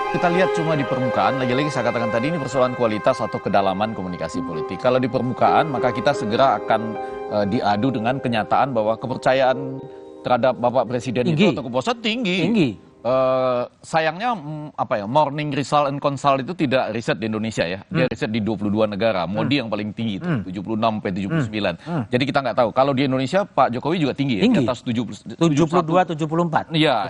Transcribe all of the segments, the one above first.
kita lihat cuma di permukaan, lagi-lagi saya katakan tadi ini persoalan kualitas atau kedalaman komunikasi politik. Kalau di permukaan, maka kita segera akan diadu dengan kenyataan bahwa kepercayaan terhadap Bapak Presiden itu atau kepuasan tinggi. Sayangnya Morning Result and Consult itu tidak riset di Indonesia ya. Dia riset di 22 negara. Modi yang paling tinggi itu 76 sampai 79. Jadi kita nggak tahu. Kalau di Indonesia Pak Jokowi juga tinggi. Ya, di atas 72 74. Iya,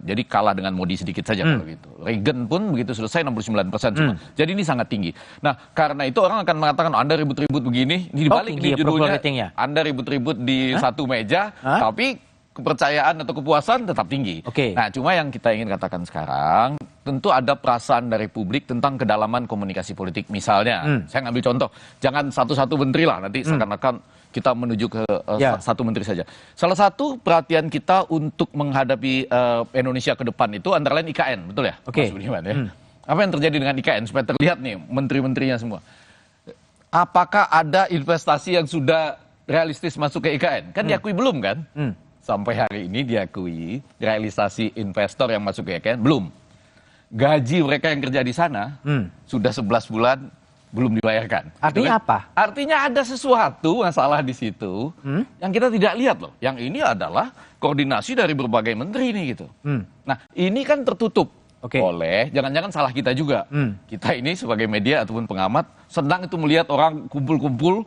jadi kalah dengan Modi sedikit saja kalau gitu. Reagan pun begitu selesai 69% cuma. Jadi ini sangat tinggi. Nah, karena itu orang akan mengatakan Anda ribut-ribut begini, ini dibalik di judulnya. Anda ribut-ribut di satu meja, tapi kepercayaan atau kepuasan tetap tinggi. Nah, cuma yang kita ingin katakan sekarang, tentu ada perasaan dari publik tentang kedalaman komunikasi politik. Misalnya, saya ngambil contoh, jangan satu-satu menteri lah, nanti seakan-akan kita menuju ke satu menteri saja. Salah satu perhatian kita untuk menghadapi Indonesia ke depan itu antara lain IKN, betul ya? Mas Budiman, ya? Apa yang terjadi dengan IKN supaya terlihat nih menteri-menterinya semua? Apakah ada investasi yang sudah realistis masuk ke IKN? Kan diakui belum kan? Sampai hari ini diakui realisasi investor yang masuk ke IKN belum. Gaji mereka yang kerja di sana sudah 11 bulan belum dibayarkan. Artinya apa? Artinya ada sesuatu masalah di situ yang kita tidak lihat loh. Yang ini adalah koordinasi dari berbagai menteri nih gitu. Nah, ini kan tertutup oleh, jangan-jangan salah kita juga. Kita ini sebagai media ataupun pengamat senang itu melihat orang kumpul-kumpul.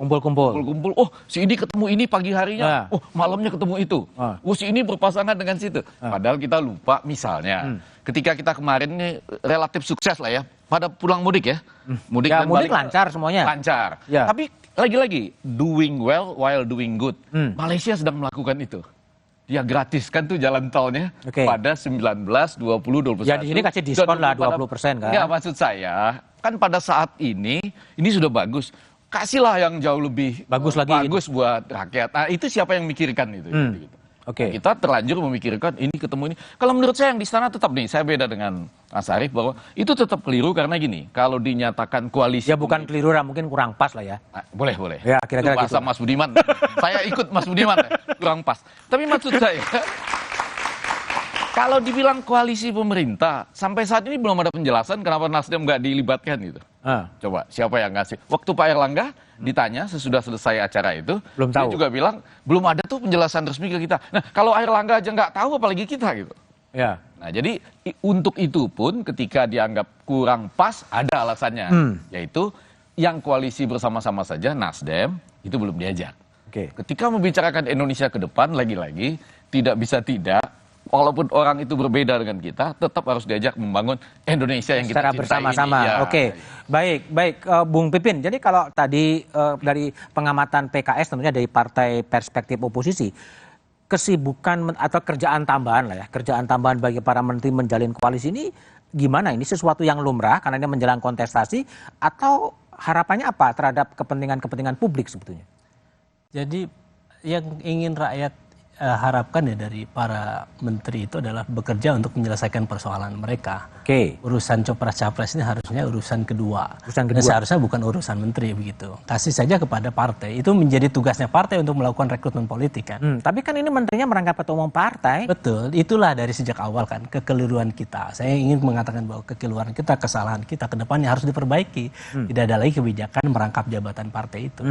Oh, si ini ketemu ini pagi harinya. Oh, malamnya ketemu itu. Oh, si ini berpasangan dengan situ. Padahal kita lupa misalnya ketika kita kemarin ini relatif sukses lah ya pada pulang mudik ya. Mudik dan mudik lancar semuanya. Lancar. Tapi lagi-lagi doing well while doing good. Malaysia sedang melakukan itu. Dia gratiskan tuh jalan tolnya pada 19, 20, 21. Ya di sini kasih diskon lah 20% kan. Enggak, maksud saya kan pada saat ini sudah bagus. Kasihlah yang jauh lebih bagus buat rakyat. Nah, itu siapa yang mikirkan itu? Gitu. Kita terlanjur memikirkan ini ketemu ini. Kalau menurut saya yang di sana tetap nih, saya beda dengan Mas Arief bahwa itu tetap keliru karena gini, kalau dinyatakan koalisi. Ya bukan keliru lah, mungkin kurang pas lah ya. Nah, boleh. Ya kira-kira gitu. Bahasa Mas Budiman. Saya ikut Mas Budiman ya, kurang pas. Tapi maksud saya, kalau dibilang koalisi pemerintah, sampai saat ini belum ada penjelasan kenapa Nasdem nggak dilibatkan gitu. Coba, siapa yang ngasih? Waktu Pak Erlangga ditanya sesudah selesai acara itu, belum tahu. Dia juga bilang, belum ada tuh penjelasan resmi ke kita. Nah, kalau Erlangga aja nggak tahu, apalagi kita gitu. Nah, jadi untuk itu pun ketika dianggap kurang pas, ada alasannya. Yaitu yang koalisi bersama-sama saja, Nasdem, itu belum diajak. Ketika membicarakan Indonesia ke depan, lagi-lagi, tidak bisa tidak, walaupun orang itu berbeda dengan kita, tetap harus diajak membangun Indonesia yang kita secara cintai bersama-sama. Baik, Bung Pipin. Jadi kalau tadi dari pengamatan PKS, tentunya dari partai perspektif oposisi, kesibukan atau kerjaan tambahan lah ya, kerjaan tambahan bagi para menteri menjalin koalisi ini gimana? Ini sesuatu yang lumrah karena ini menjelang kontestasi, atau harapannya apa terhadap kepentingan publik sebetulnya? Jadi yang ingin rakyat harapkan ya dari para menteri itu adalah bekerja untuk menyelesaikan persoalan mereka. Urusan Copras-Capres ini harusnya urusan kedua. Dan seharusnya bukan urusan menteri begitu. Kasih saja kepada partai. Itu menjadi tugasnya partai untuk melakukan rekrutmen politik kan. Tapi kan ini menterinya merangkap ketua umum partai. Betul, itulah dari sejak awal kan kekeliruan kita. Saya ingin mengatakan bahwa kekeliruan kita, kesalahan kita ke depannya harus diperbaiki. Tidak ada lagi kebijakan merangkap jabatan partai itu.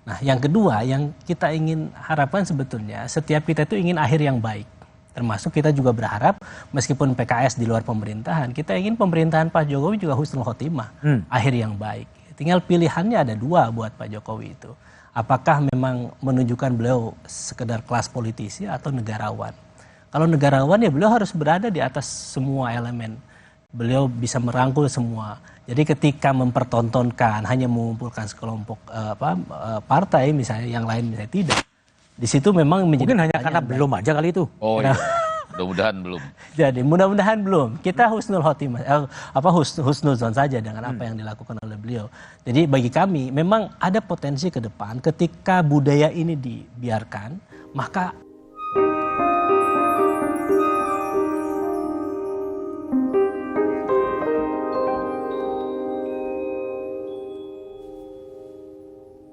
Nah, yang kedua yang kita ingin harapkan sebetulnya setiap kita itu ingin akhir yang baik. Termasuk kita juga berharap meskipun PKS di luar pemerintahan, kita ingin pemerintahan Pak Jokowi juga husnul khotimah, akhir yang baik. Tinggal pilihannya ada dua buat Pak Jokowi itu. Apakah memang menunjukkan beliau sekedar kelas politisi atau negarawan? Kalau negarawan ya beliau harus berada di atas semua elemen. Beliau bisa merangkul semua. Jadi ketika mempertontonkan hanya mengumpulkan sekelompok partai misalnya, yang lain misalnya tidak. Di situ memang menjadi mungkin hanya karena belum aja kali itu. Mudah-mudahan belum. Jadi mudah-mudahan belum. Kita husnul khotimah, husnuzon saja dengan apa yang dilakukan oleh beliau. Jadi bagi kami memang ada potensi ke depan ketika budaya ini dibiarkan, maka